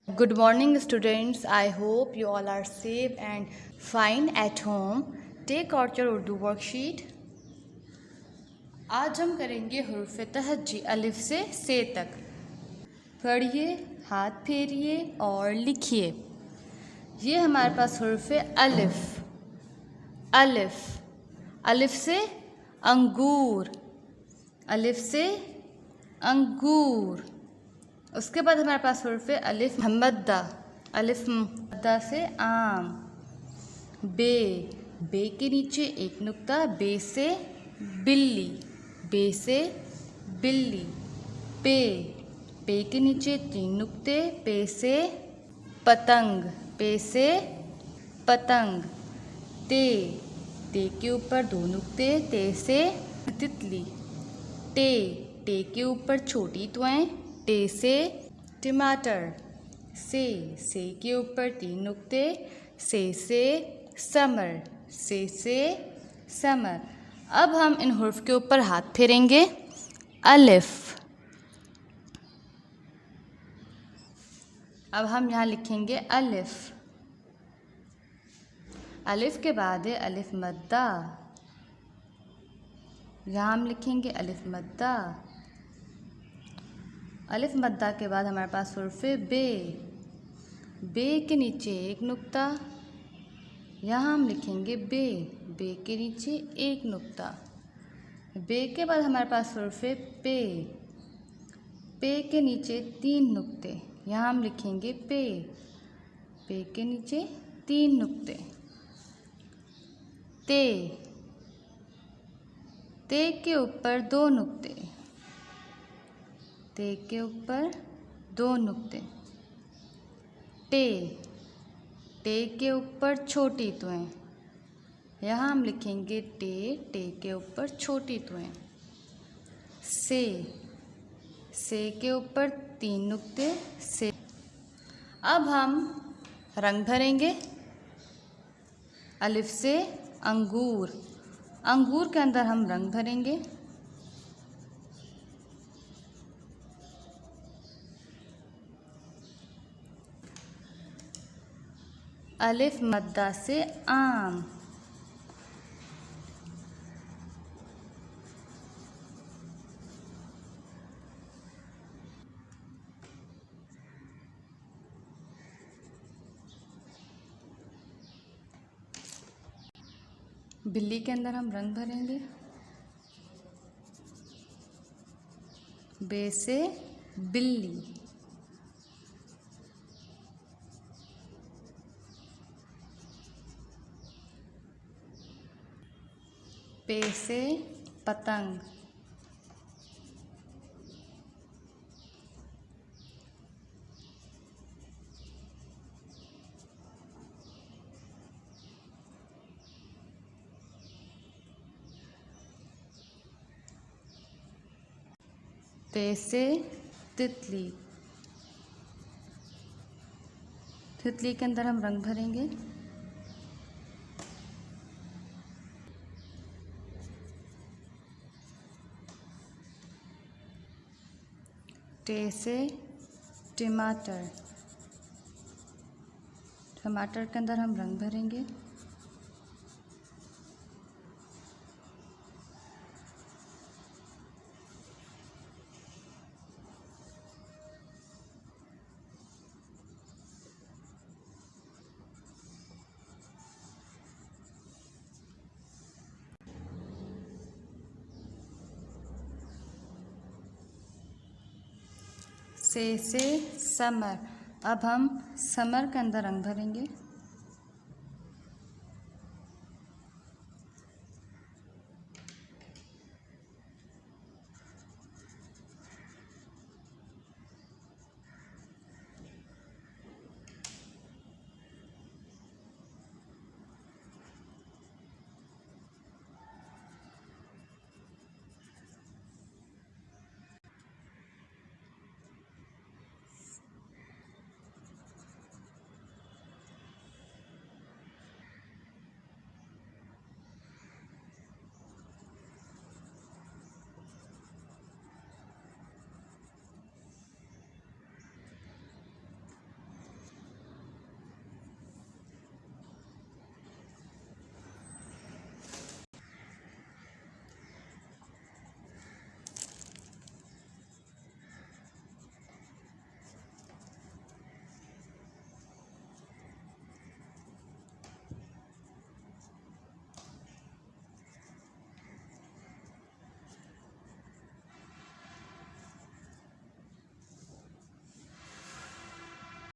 Good morning students. I hope you all are safe and fine at home. Take out your Urdu worksheet. आज हम करेंगे हुर्फ़ तहज्जी अलिफ से तक. पढ़िए, हाथ फेरिए और लिखिए. ये हमारे पास हुर्फ़ अलिफ. अलिफ अलिफ से अंगूर. अलिफ से अंगूर. उसके बाद हमारे पास हुर्फ़ अलिफ मद्दा. अलिफ मद्दा से आम. बे के नीचे एक नुक्ता. बे से बिल्ली. बे से बिल्ली. पे के नीचे 3 नुक्ते. पे से पतंग. पे से पतंग. ते के ऊपर 2 नुक्ते. ते से तितली. टे के ऊपर छोटी त्वएं. टे से टमाटर. से के ऊपर 3 नुक्ते. से समर. से समर. अब हम इन हुर्फ के ऊपर हाथ फेरेंगे. अलिफ. अब हम यहाँ लिखेंगे अलिफ. अलिफ के बाद है अलिफ मद्दा. यहाँ हम लिखेंगे अलिफ मद्दा. अलिफ मद्दा के बाद हमारे पास हुर्फ़ बे के नीचे एक नुक्ता. यहाँ हम लिखेंगे बे के नीचे एक नुक्ता. बे के बाद हमारे पास हुर्फ़ पे के नीचे 3 नुक्ते. यहाँ हम लिखेंगे पे के नीचे 3 नुक्ते. ते के ऊपर 2 नुक्ते. ते के ऊपर 2 नुक्ते. टे के ऊपर छोटी त्वएं. यहाँ हम लिखेंगे टे के ऊपर छोटी त्वएं. से के ऊपर 3 नुक्ते. से. अब हम रंग भरेंगे. अलिफ से अंगूर. अंगूर के अंदर हम रंग भरेंगे. अलिफ मद्दा से आम. बिल्ली के अंदर हम रंग भरेंगे. बे से बिल्ली. पे से पतंग. ते से तितली. तितली के अंदर हम रंग भरेंगे. टे से टमाटर. टमाटर के अंदर हम रंग भरेंगे. से समर. अब हम समर के अंदर रंग भरेंगे.